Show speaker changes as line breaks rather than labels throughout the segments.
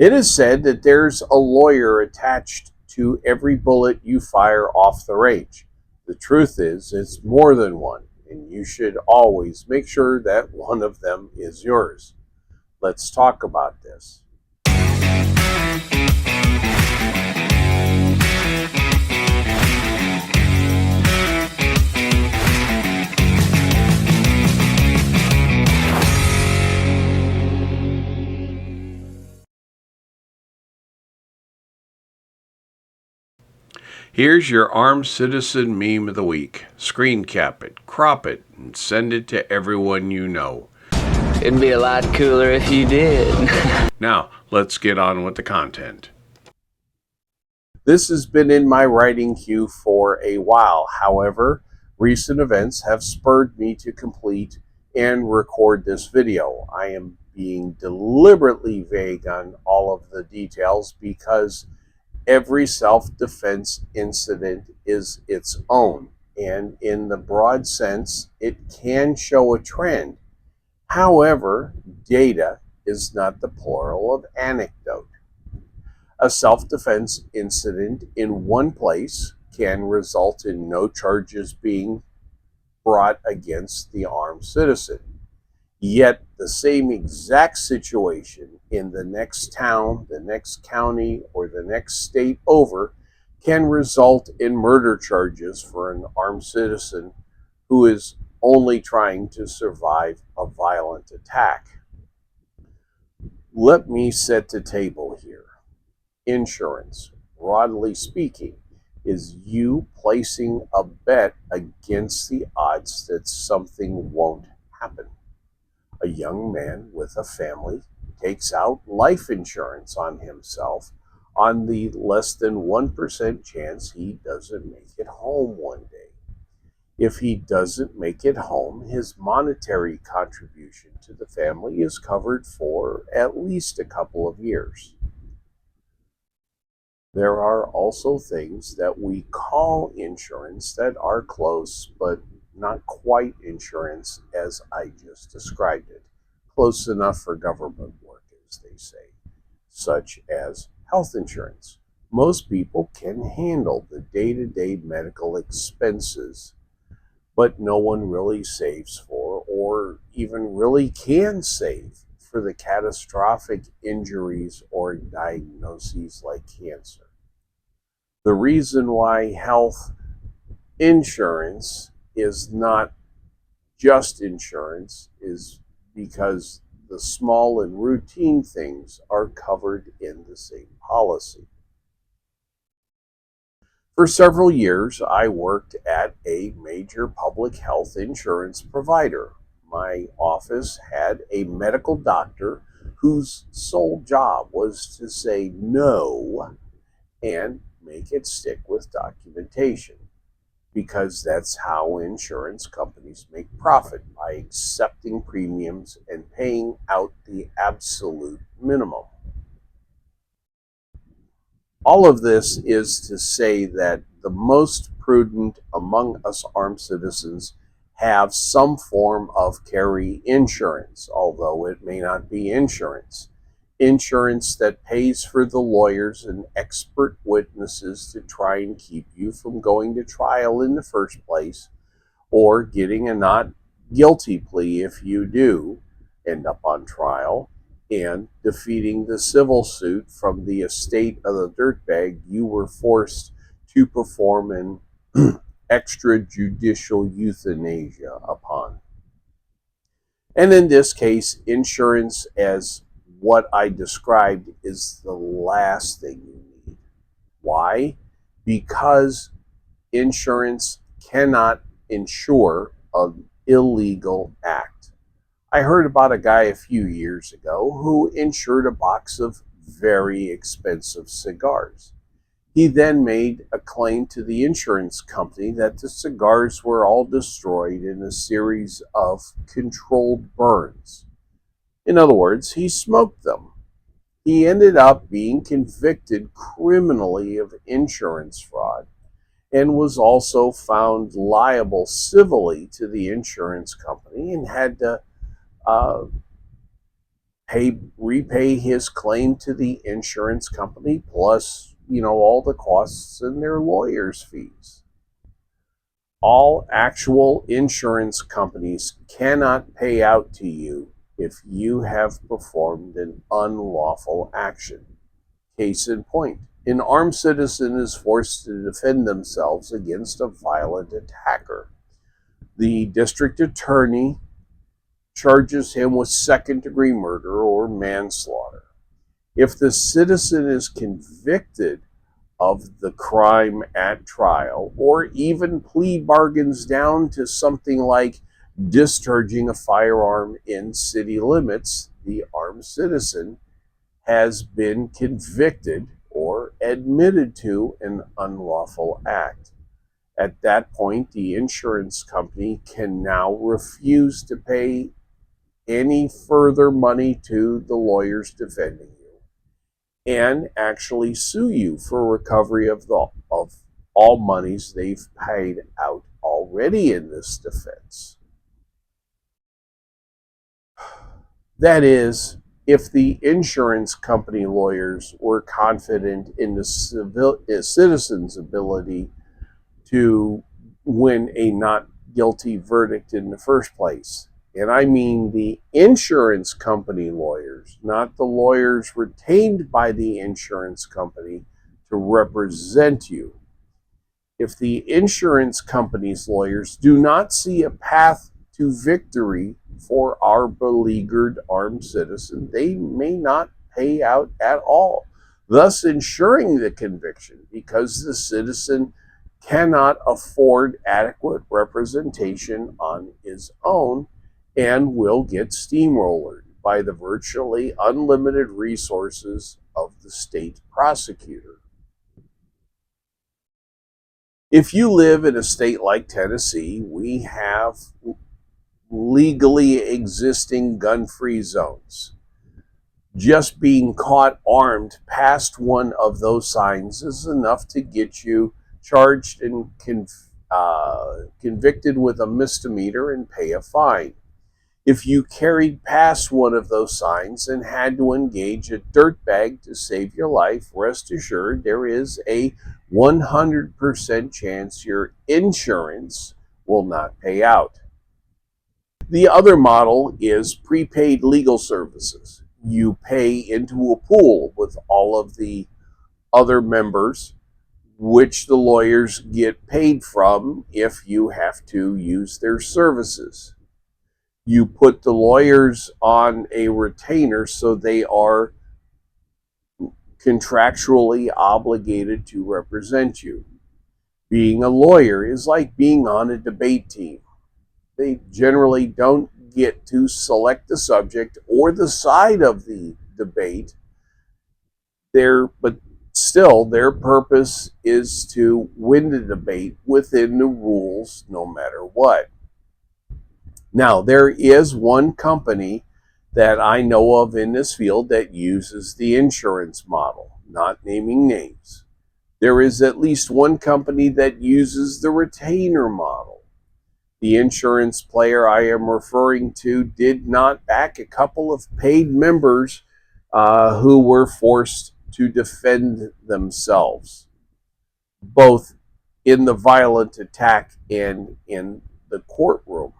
It is said that there's a lawyer attached to every bullet you fire off the range. The truth is, it's more than one, and you should always make sure that one of them is yours. Let's talk about this. Here's your armed citizen meme of the week. Screen cap it, crop it, and send it to everyone you know.
It'd be a lot cooler if you did.
Now, let's get on with the content. This has been in my writing queue for a while. However, recent events have spurred me to complete and record this video. I am being deliberately vague on all of the details because every self-defense incident is its own, and in the broad sense, it can show a trend. However, data is not the plural of anecdote. A self-defense incident in one place can result in no charges being brought against the armed citizen. Yet the same exact situation in the next town, the next county, or the next state over can result in murder charges for an armed citizen who is only trying to survive a violent attack. Let me set the table here. Insurance, broadly speaking, is you placing a bet against the odds that something won't happen. A young man with a family takes out life insurance on himself on the less than 1% chance he doesn't make it home one day. If he doesn't make it home, his monetary contribution to the family is covered for at least a couple of years. There are also things that we call insurance that are close, but not quite insurance as I just described it. Close enough for government work, as they say, such as health insurance. Most people can handle the day-to-day medical expenses, but no one really saves for, or even really can save for, the catastrophic injuries or diagnoses like cancer. The reason why health insurance is not just insurance is because the small and routine things are covered in the same policy. For several years, I worked at a major public health insurance provider. My office had a medical doctor whose sole job was to say no and make it stick with documentation, because that's how insurance companies make profit, by accepting premiums and paying out the absolute minimum. All of this is to say that the most prudent among us armed citizens have some form of carry insurance, although it may not be insurance. Insurance that pays for the lawyers and expert witnesses to try and keep you from going to trial in the first place, or getting a not guilty plea if you do end up on trial, and defeating the civil suit from the estate of the dirtbag you were forced to perform an extrajudicial euthanasia upon. And in this case, insurance, as what I described, is the last thing you need. Why? Because insurance cannot insure an illegal act. I heard about a guy a few years ago who insured a box of very expensive cigars. He then made a claim to the insurance company that the cigars were all destroyed in a series of controlled burns. In other words, he smoked them. He ended up being convicted criminally of insurance fraud, and was also found liable civilly to the insurance company, and had to repay his claim to the insurance company plus, all the costs and their lawyers' fees. All actual insurance companies cannot pay out to you if you have performed an unlawful action. Case in point, an armed citizen is forced to defend themselves against a violent attacker. The district attorney charges him with second-degree murder or manslaughter. If the citizen is convicted of the crime at trial, or even plea bargains down to something like discharging a firearm in city limits, the armed citizen has been convicted or admitted to an unlawful act. At that point, the insurance company can now refuse to pay any further money to the lawyers defending you and actually sue you for recovery of all monies they've paid out already in this defense. That is, if the insurance company lawyers were confident in the citizen's ability to win a not guilty verdict in the first place. And I mean the insurance company lawyers, not the lawyers retained by the insurance company to represent you. If the insurance company's lawyers do not see a path to victory for our beleaguered armed citizen, they may not pay out at all, thus ensuring the conviction because the citizen cannot afford adequate representation on his own and will get steamrollered by the virtually unlimited resources of the state prosecutor. If you live in a state like Tennessee, we have legally existing gun-free zones. Just being caught armed past one of those signs is enough to get you charged and convicted with a misdemeanor and pay a fine. If you carried past one of those signs and had to engage a dirtbag to save your life, rest assured there is a 100% chance your insurance will not pay out. The other model is prepaid legal services. You pay into a pool with all of the other members, which the lawyers get paid from if you have to use their services. You put the lawyers on a retainer so they are contractually obligated to represent you. Being a lawyer is like being on a debate team. They generally don't get to select the subject or the side of the debate. But still, their purpose is to win the debate within the rules no matter what. Now, there is one company that I know of in this field that uses the insurance model, not naming names. There is at least one company that uses the retainer model. The insurance player I am referring to did not back a couple of paid members who were forced to defend themselves, both in the violent attack and in the courtroom.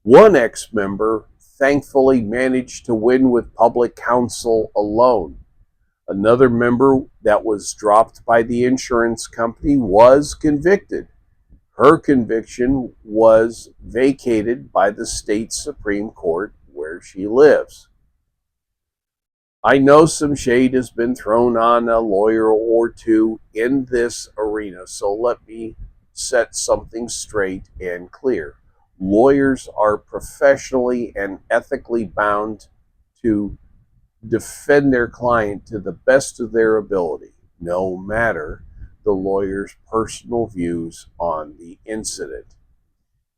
One ex-member thankfully managed to win with public counsel alone. Another member that was dropped by the insurance company was convicted. Her conviction was vacated by the state Supreme Court where she lives. I know some shade has been thrown on a lawyer or two in this arena, so let me set something straight and clear. Lawyers are professionally and ethically bound to defend their client to the best of their ability, no matter the lawyer's personal views on the incident.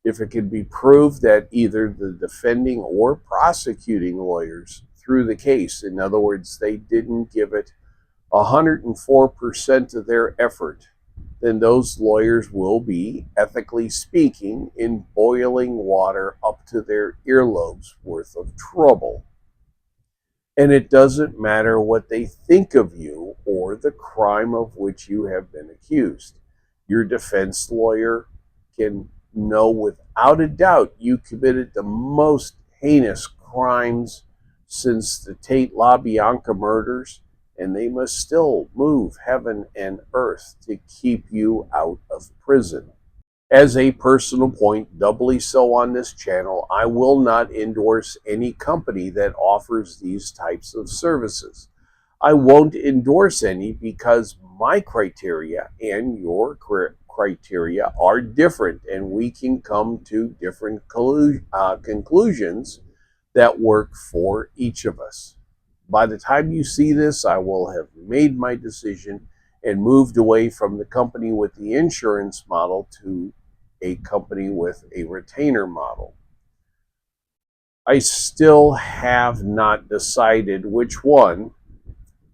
If it can be proved that either the defending or prosecuting lawyers threw the case, in other words, they didn't give it 104% of their effort, then those lawyers will be, ethically speaking, in boiling water up to their earlobes worth of trouble. And it doesn't matter what they think of you or the crime of which you have been accused. Your defense lawyer can know without a doubt you committed the most heinous crimes since the Tate LaBianca murders, and they must still move heaven and earth to keep you out of prison. As a personal point, doubly so on this channel, I will not endorse any company that offers these types of services. I won't endorse any because my criteria and your criteria are different, and we can come to different conclusions that work for each of us. By the time you see this, I will have made my decision and moved away from the company with the insurance model to a company with a retainer model. I still have not decided which one,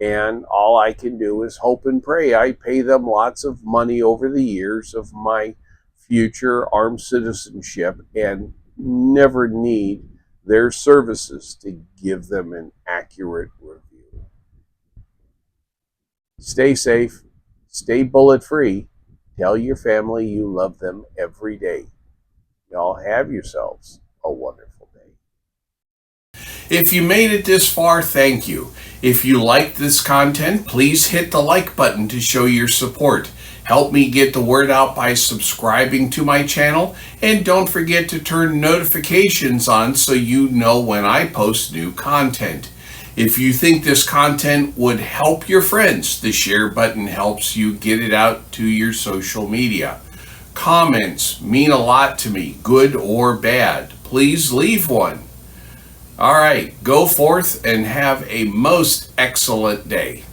and all I can do is hope and pray. I pay them lots of money over the years of my future armed citizenship and never need their services to give them an accurate review. Stay safe, stay bullet free. Tell your family you love them every day. Y'all have yourselves a wonderful day. If you made it this far, thank you. If you liked this content, please hit the like button to show your support. Help me get the word out by subscribing to my channel, and don't forget to turn notifications on so you know when I post new content. If you think this content would help your friends, the share button helps you get it out to your social media. Comments mean a lot to me, good or bad. Please leave one. All right, go forth and have a most excellent day.